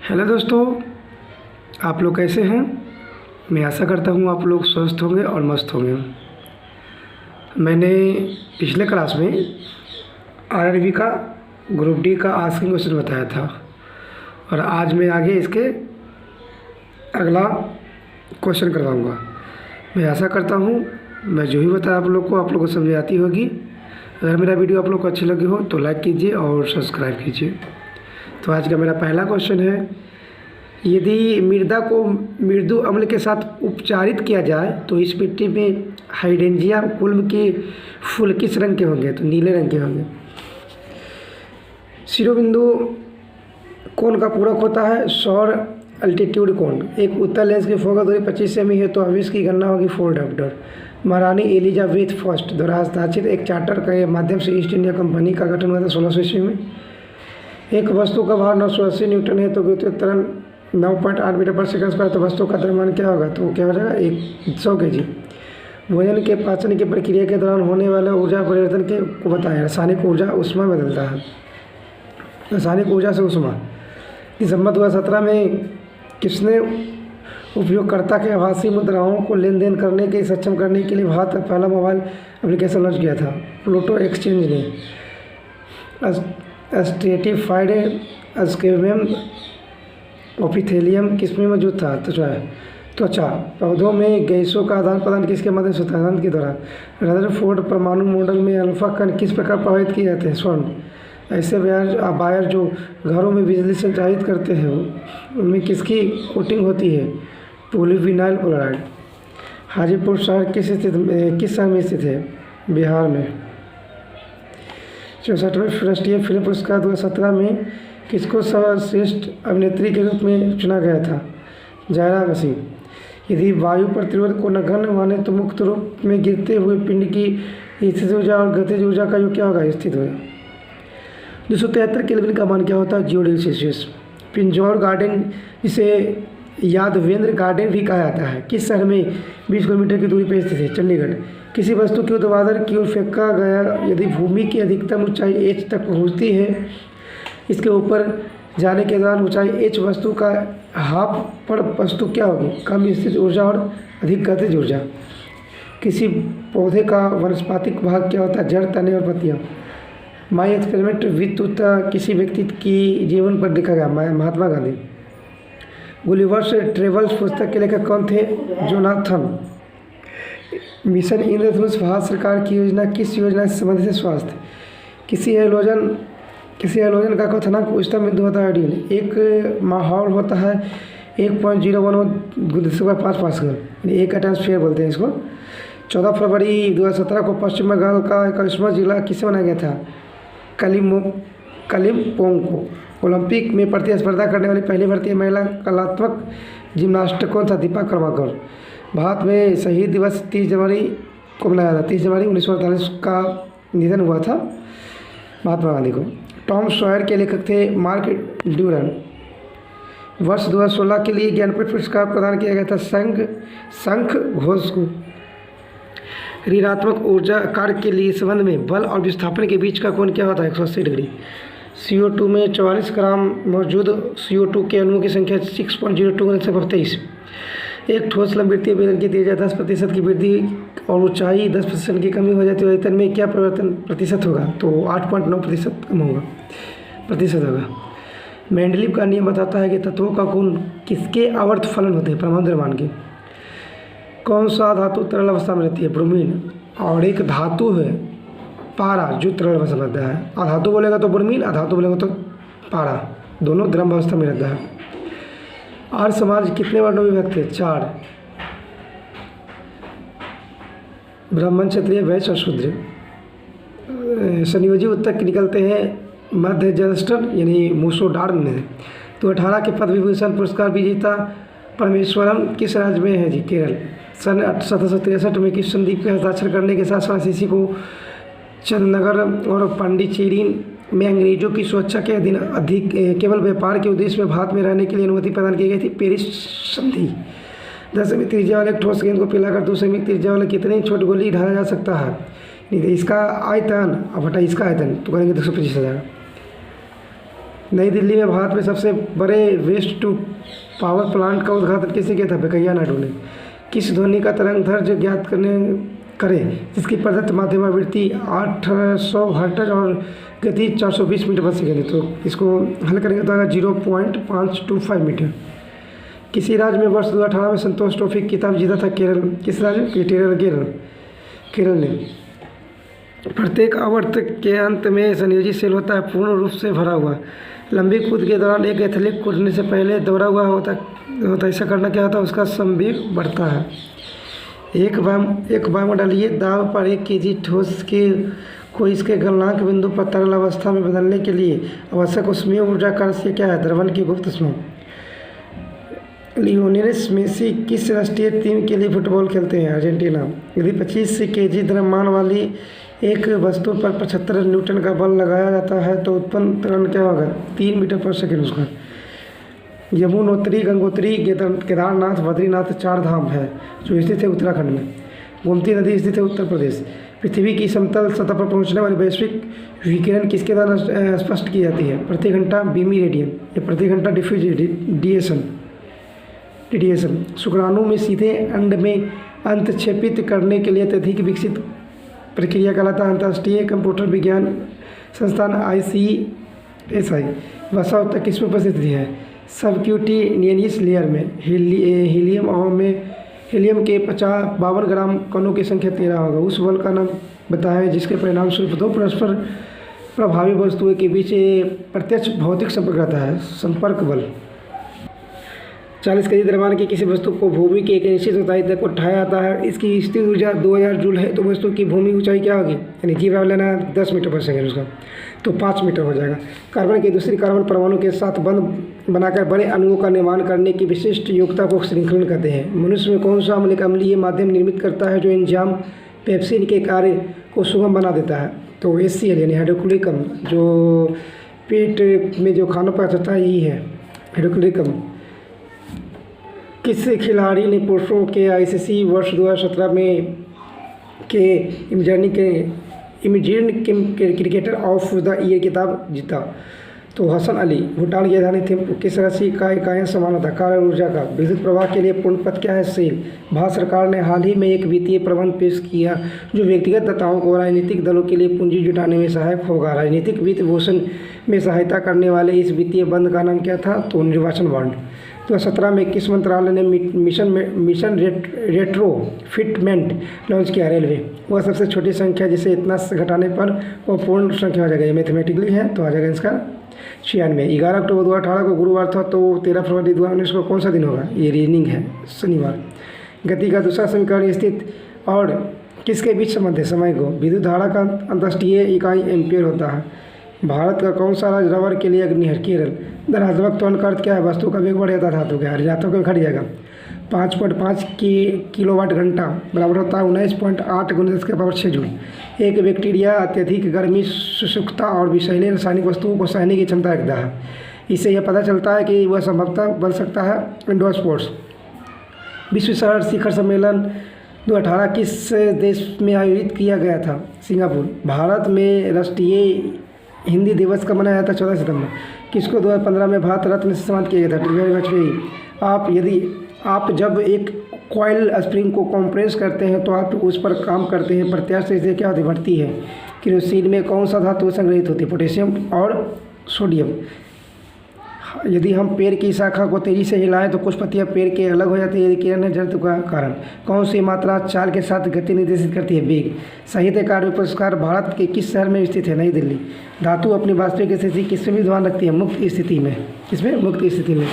Hello दोस्तों, आप लोग कैसे हैं। मैं आशा करता हूँ आप लोग स्वस्थ होंगे और मस्त होंगे। मैंने पिछले क्लास में आरआरबी का ग्रुप डी का आस्किंग क्वेश्चन बताया था और आज मैं आगे इसके अगला क्वेश्चन करवाऊँगा। मैं आशा करता हूँ मैं जो भी बताया आप लोग को समझ आती होगी। अगर मेरा वीडियो आप लोग को अच्छी लगी हो तो लाइक कीजिए और सब्सक्राइब कीजिए। तो आज का मेरा पहला क्वेश्चन है, यदि मृदा को मृदु अम्ल के साथ उपचारित किया जाए तो इस मिट्टी में हाइड्रेंजिया कुल्म के फूल किस रंग के होंगे? तो नीले रंग के होंगे। शिरोबिंदु कोण का पूरक होता है सौर अल्टीट्यूड कोण। एक उत्तल लेंस की फोकस दूरी 25 सेमी है तो अब इसकी गणना होगी 4 डायोप्टर। महारानी एलिजाबेथ फर्स्ट द्वारा हस्ताक्षरित एक चार्टर के माध्यम से ईस्ट इंडिया कंपनी का गठन हुआ था 1600 ईस्वी में। एक वस्तु का भार 980 न्यूटन है तो गुरुत्वीय त्वरण 9.8 मीटर पर सेकंड स्क्वायर, तो वस्तु का द्रव्यमान क्या होगा? तो क्या हो जाएगा 100 kg। भोजन के पाचन की प्रक्रिया के दौरान होने वाले ऊर्जा परिवर्तन के को बताएं। रासायनिक ऊर्जा ऊष्मा बदलता है, रासायनिक ऊर्जा से ऊष्मा। दिसंबर 2017 में किसने उपयोगकर्ता के आभासी मुद्राओं को लेन देन करने के सक्षम करने के लिए भारत का पहला मोबाइल एप्लीकेशन लॉन्च किया था? प्लूटो एक्सचेंज ने। स्ट्रेटिफाइड एस्केबियम ओपिथेलियम किसमें मौजूद था? त्वचा। पौधों में गैसों का आदान प्रदान किसके माध्यम से होता है? के दौरान। रदरफोर्ड परमाणु मॉडल में अल्फा कण किस प्रकार प्रभावित किए जाते हैं? स्वर्ण। ऐसे वायर जो घरों में बिजली संचालित करते हैं उनमें किसकी कोटिंग होती है? Polyvinyl chloride. हाजीपुर शहर किस शहर में स्थित है? बिहार में। 64वें राष्ट्रीय फिल्म पुरस्कार 2017 में किसको सर्वश्रेष्ठ अभिनेत्री के रूप में चुना गया था? जायरा वसीम। यदि वायु प्रतिरोध को नगण्य माने तो मुक्त रूप में गिरते हुए पिंड की स्थित ऊर्जा और गतिज ऊर्जा का योग क्या होगा? स्थित होगा। 273 केल्विन का मान क्या होता है? 0 डिग्री सेल्सियस। पिंजौर गार्डन जिसे यादवेंद्र गार्डन भी कहा जाता है किस शहर में 20 किलोमीटर की दूरी पर स्थित है? चंडीगढ़। किसी वस्तु के ऊर्ध्वाधर की ओर फेंका गया यदि भूमि की अधिकतम ऊंचाई h तक पहुंचती है, इसके ऊपर जाने के दौरान ऊंचाई h वस्तु का हाफ पर वस्तु क्या होगी? कम स्थित ऊर्जा और अधिक गतिज ऊर्जा। किसी पौधे का वनस्पतिक भाग क्या होता है? जड़, तने और पत्तियाँ। माई एक्सपेरिमेंट विद किसी व्यक्ति की जीवन पर लिखा गया? महात्मा गांधी। गुलिवर्स ट्रेवल्स पुस्तक के लेखक कौन थे? जोनाथन। मिशन इंद्रधनुष भारत सरकार की योजना किस योजना से संबंधित है? स्वास्थ्य। किसी हैलोजन का क्वथनांक उच्चतम बिंदु होता है आयोडीन। एक माहौल होता है 1.015 पास्कल, यानी 1 एटमॉस्फेयर बोलते हैं इसको। 14 फरवरी 2017 को पश्चिम बंगाल का 21वां जिला किसे बनाया गया था? कालिम्पोंग को। ओलंपिक में प्रतिस्पर्धा करने वाली पहली भारतीय महिला कलात्मक जिम्नास्ट कौन था? दीपा कर्माकर। भारत में शहीद दिवस 30 जनवरी को मनाया था। 30 जनवरी 1948 का निधन हुआ था महात्मा गांधी को। टॉम सॉयर के लेखक थे मार्क ड्यूरन। वर्ष 2016 के लिए ज्ञानपीठ पुरस्कार प्रदान किया गया था शंख घोष को। ऋणात्मक ऊर्जा कार्य के लिए संबंध में बल और विस्थापन के बीच का कोण क्या होता है? 180 डिग्री। CO2 में 44 ग्राम मौजूद CO2 के अणुओं की संख्या 6.02 एक ठोस लंबवृत्तीय बेलन की त्रिज्या 10% की वृद्धि और ऊंचाई 10% की कमी हो जाती है, आयतन में क्या परिवर्तन प्रतिशत होगा? तो 8.9% कम होगा प्रतिशत होगा। मेंडलीव का नियम बताता है कि तत्वों का गुण किसके आवर्त फलन होते हैं? परमाणु द्रव्यमान के। कौन सा धातु तरल अवस्था में रहती है? ब्रोमीन। और एक धातु है पारा जो तरल अवस्था में रहता है। अधातु बोलेगा तो ब्रोमीन, अधातु बोलेगा तो पारा, दोनों द्रव अवस्था में रहता है। आर्य समाज कितने वर्णों में विभक्त है? 4। ब्राह्मण, क्षत्रिय, वैश्य और शूद्र। संयोजी उत्तर निकलते हैं मध्य जस्टर यानी मूसोडार्न में। तो 18 के पद्म विभूषण पुरस्कार विजेता परमेश्वरम किस राज्य में है? जी केरल। सन 1763 में किस संधि के हस्ताक्षर करने के साथ फ्रांसीसी को चंदनगर और पांडिचेरी में अंग्रेजों की सुरक्षा के अधीन अधिक केवल व्यापार के उद्देश्य में भारत में रहने के लिए अनुमति प्रदान की गई थी? पेरिस संधि। 10 सेमी त्रिज्या वाले एक ठोस गेंद को पिलाकर 2 सेमी त्रिज्या वाले कितनी छोटी गोली ढाला जा सकता है? नहीं तो इसका आयतन अब बटा इसका आयतन तो करेंगे 225 हो जाएगा। नई दिल्ली में भारत में सबसे बड़े वेस्ट टू पावर प्लांट का उद्घाटन किसने किया था? वेंकैया नायडू ने। किस ध्वनि का तरंग दैर्ध्य ज्ञात करें जिसकी प्रदत्त माध्यम आवृत्ति 800 हर्ट्ज और गति 420 मीटर प्रति सेकंड है? तो इसको हल करेंगे तो आएगा 0.525 मीटर। किसी राज्य में वर्ष 2018 में संतोष ट्रॉफी खिताब जीता था? केरल। किस राज्य में? केरल ने। प्रत्येक आवर्त के अंत में संयोजी सेल होता है पूर्ण रूप से भरा हुआ। लंबी कूद के दौरान एक एथलीट कूदने से पहले दौड़ा हुआ होता ऐसा करना क्या होता है? उसका संवेग बढ़ता है। एक वायुमंडलीय दाब पर 1 kg ठोस को इसके गलनांक बिंदु पर तरल अवस्था में बदलने के लिए आवश्यक ऊष्मीय ऊर्जा का राशि क्या है? द्रवण की गुप्त ऊष्मा। लियोनेल मेसी किस राष्ट्रीय टीम के लिए फुटबॉल खेलते हैं? अर्जेंटीना। यदि 25 kg द्रव्यमान वाली एक वस्तु पर 75 न्यूटन का बल लगाया जाता है तो उत्पन्न त्वरण क्या होगा? 3 मीटर पर सेकंड उसका। यमुनोत्री, गंगोत्री, केदारनाथ, बद्रीनाथ 4 धाम है जो स्थित है उत्तराखंड में। गोमती नदी स्थित है उत्तर प्रदेश। पृथ्वी की समतल सतह पर पहुंचने वाली वैश्विक विकिरण किसके द्वारा स्पष्ट की जाती है? प्रति घंटा बीमी रेडियन या प्रति घंटा डिफ्यूजिएशन। शुक्राणु में सीधे अंड में अंतक्षेपित करने के लिए अत्यधिक विकसित प्रक्रिया कहलाता है अंतर्राष्ट्रीय कंप्यूटर विज्ञान संस्थान ICSI। वसा उत्तर किसमें उपस्थित है? सबक्यूटेनियस लेयर में। हीलियम के 52 ग्राम कणों की संख्या 13 होगा। उस बल का नाम बताएं जिसके परिणाम स्वरूप 2 परस्पर प्रभावी वस्तुओं के बीच प्रत्यक्ष भौतिक संपर्क रहता है? संपर्क बल। 40 kg द्रव्यमान की किसी वस्तु को भूमि की एक निश्चित ऊंचाई तक उठाया जाता है। इसकी स्थिर ऊर्जा 2000 जूल है तो वस्तु की भूमि ऊंचाई क्या होगी? यानी जी वैल्यू लेना 10 मीटर पर सेकंड उसका तो 5 मीटर हो जाएगा। कार्बन की दूसरी कार्बन परमाणु के साथ बंध बनाकर बड़े अणुओं का निर्माण करने की विशिष्ट योग्यता को श्रृंखलन कहते हैं। मनुष्य में कौन सा अम्लीय माध्यम निर्मित करता है जो एंजाइम पेप्सिन के कार्य को सुगम बना देता है? तो HCl यानी हाइड्रोक्लोरिक अम्ल। जो पेट में जो खाना पचता है यही है हाइड्रोक्लोरिक अम्ल। किस खिलाड़ी ने पुरुषों के ICC वर्ष 2017 में के emerging cricketer of the year खिताब जीता? तो हसन अली। भूटान की राजधानी थिम्पू किस राशि का इकाई समान था? कार्य ऊर्जा का। विद्युत प्रवाह के लिए पूर्ण पथ क्या है? सेल। भारत सरकार ने हाल ही में एक वित्तीय प्रबंध पेश किया जो व्यक्तिगत दाताओं को राजनीतिक दलों के लिए पूंजी जुटाने में सहायक होगा। राजनीतिक वित्त पोषण में सहायता करने वाले इस वित्तीय बंद का नाम क्या था? तो निर्वाचन बॉन्ड। 2017 में किस मंत्रालय ने मिशन रेट्रोफिटमेंट लॉन्च किया? रेलवे। वह सबसे छोटी संख्या जिसे इतना घटाने पर वह पूर्ण संख्या हो जाएगा। ये मैथमेटिकली है तो आ जाएगा इसका 96। 11 अक्टूबर 2018 को गुरुवार था तो 13 फरवरी 2019 को कौन सा दिन होगा? ये रीजनिंग है, शनिवार। गति का दूसरा समीकरण स्थित और किसके बीच संबंध है? समय को। विद्युत धारा का अंतर्राष्ट्रीय इकाई एम्पियर होता है। भारत का कौन सा राज्य रबर के लिए अग्नि है? केरल। धनात्मक त्वरण का अर्थ क्या है? वस्तु का वेग बढ़ जाता धातु का। ऋणात्मक में घट जाएगा। 5.5 किलोवाट घंटा बराबर होता है 19.8 × 10⁶ जूल। एक बैक्टीरिया अत्यधिक गर्मी, शुष्कता और विषैले रासायनिक वस्तुओं को सहने की क्षमता रखता है। इससे यह पता चलता है कि वह संभवतः बन सकता है एंडोस्पोर्स। विश्व शहर शिखर सम्मेलन 2018 किस देश में आयोजित किया गया था? सिंगापुर। भारत में राष्ट्रीय हिंदी दिवस कब मनाया जाता? 14 सितंबर। किसको 2015 में भारत रत्न से सम्मानित किया गया था? अटल बिहारी वाजपेयी। आप जब एक कॉइल स्प्रिंग को कंप्रेस करते हैं तो आप उस पर काम करते हैं, प्रत्याश से क्या होती बढ़ती है? केरोसिन में कौन सा धातु संग्रहित होती है? पोटेशियम और सोडियम। यदि हम पेड़ की शाखा को तेजी से हिलाएं तो कुछ पत्तियां पेड़ के अलग हो जाती है यदि किरण जड़त्व का कारण। कौन सी मात्रा चाल के साथ गति निर्देशित करती है? वेग। साहित्य अकादमी पुरस्कार भारत के किस शहर में स्थित है? नई दिल्ली। धातु अपनी वास्तविक स्थिति किसमें विद्यमान रखती है? मुक्त स्थिति में। किसमें? मुक्त स्थिति में।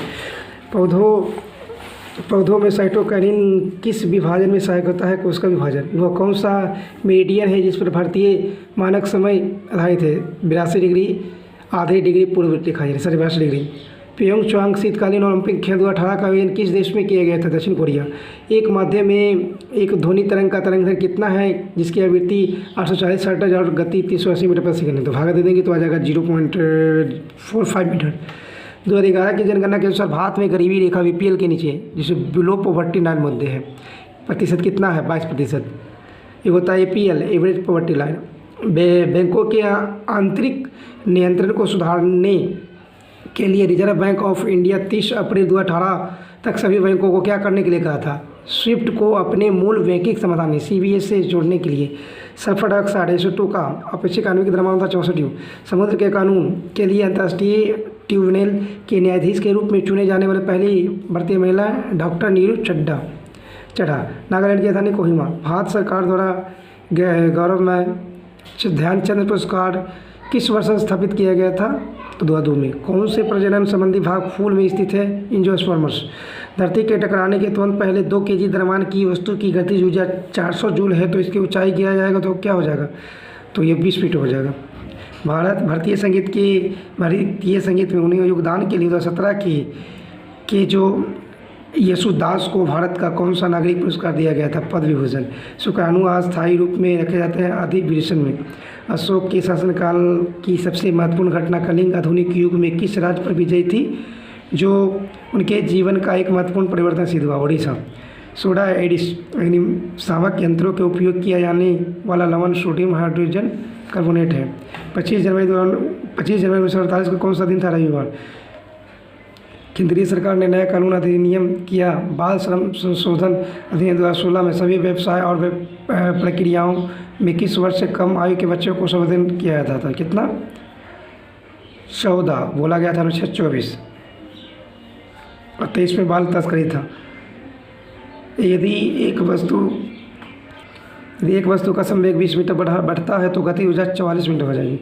पौधों में साइटोकाइनिन किस विभाजन में सहायक होता है? कोशिका विभाजन। वह कौन सा मेरिडियन है जिस पर भारतीय मानक समय आधारित है? 82 डिग्री आधे डिग्री पूर्व लिखा जाए 82 डिग्री। प्योंगचांग शीतकालीन ओलंपिक खेल 2018 का आयोजन किस देश में किया गया था? दक्षिण कोरिया। एक माध्यम में एक ध्वनि तरंग का तरंग दैर्ध्य कितना है जिसकी आवृत्ति 840 हर्ट्ज और गति 380 मीटर पर सेकंड है? तो भागा दे देंगे तो आ जाएगा 0.45 मीटर। 2011 की जनगणना के अनुसार भारत में गरीबी रेखा BPL के नीचे जिसे बिलो पॉवर्टी लाइन मुद्दे है प्रतिशत कितना है? 22%। एक होता है APL एवरेज पॉवर्टी लाइन। बैंकों के आंतरिक नियंत्रण को सुधारने के लिए रिजर्व बैंक ऑफ इंडिया 30 अप्रैल 2018 तक सभी बैंकों को क्या करने के लिए कहा था? स्विफ्ट को अपने मूल बैंकिंग समाधान CBS से जोड़ने के लिए। सल्फर डाइऑक्साइड SO2 का अपेक्षित आणविक द्रव्यमान था 64U। समुद्र के कानून के लिए अंतर्राष्ट्रीय ट्रिब्यूनल के न्यायाधीश के रूप में चुने जाने वाले पहली भारतीय महिला डॉक्टर नीरू चड्ढा। नागालैंड की राजधानी कोहिमा। भारत सरकार द्वारा गौरवमय ध्यानचंद पुरस्कार किस वर्ष स्थापित किया गया था? तो 2002 में। कौन से प्रजनन संबंधी भाग फूल में स्थित है? एंजियोस्पर्म्स। धरती के टकराने के तुरंत पहले 2 kg द्रव्यमान की वस्तु की गतिज ऊर्जा 400 जूल है, तो इसकी ऊंचाई किया जाएगा तो क्या हो जाएगा? तो ये 20 फीट हो जाएगा। भारतीय संगीत में उन्हें योगदान के लिए 2017 के जो यशुदास को भारत का कौन सा नागरिक पुरस्कार दिया गया था? पद्म विभूषण। शुक्राणु स्थायी रूप में रखे जाते हैं अधिवेशन में। अशोक के शासनकाल की सबसे महत्वपूर्ण घटना कलिंग आधुनिक युग में किस राज्य पर विजयी थी, जो उनके जीवन का एक महत्वपूर्ण परिवर्तन सिद्ध हुआ? ओडिशा। सोडा अग्निशामक यंत्रों के उपयोग किया जाने वाला लवण सोडियम हाइड्रोजन कार्बोनेट है। 25 जनवरी 1948 को कौन सा दिन था? रविवार। केंद्रीय सरकार ने नया कानून अधिनियम किया। बाल श्रम संशोधन अधिनियम 2016 में सभी व्यवसाय और प्रक्रियाओं में किस वर्ष से कम आयु के बच्चों को संवर्धन किया जाता था? कितना? 14 बोला गया था। अनुच्छेद 24 और 23 में बाल तस्करी था। यदि एक वस्तु का संवेग 20 मीटर बढ़ता है तो गति ऊर्जा 44 मीटर हो जाएगी।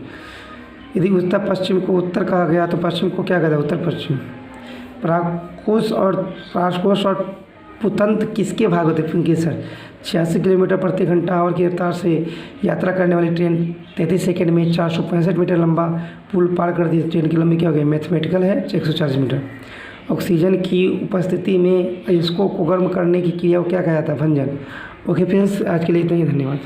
यदि उत्तर पश्चिम को उत्तर कहा गया तो पश्चिम को क्या कहता है? उत्तर पश्चिम। पराकोश और पुतंत किसके भाग होते हैं? पुंकेसर। 86 किलोमीटर प्रति घंटा आवर की रफ्तार से यात्रा करने वाली ट्रेन 33 सेकंड में 465 मीटर लंबा पुल पार कर दी। ट्रेन की लंबाई क्या हो गई? मैथमेटिकल है 140 मीटर। ऑक्सीजन की उपस्थिति में अयस्कों को गर्म करने की क्रिया को क्या कहा जाता है? भंजन। ओके फ्रेंड्स, आज के लिए इतना ही। धन्यवाद।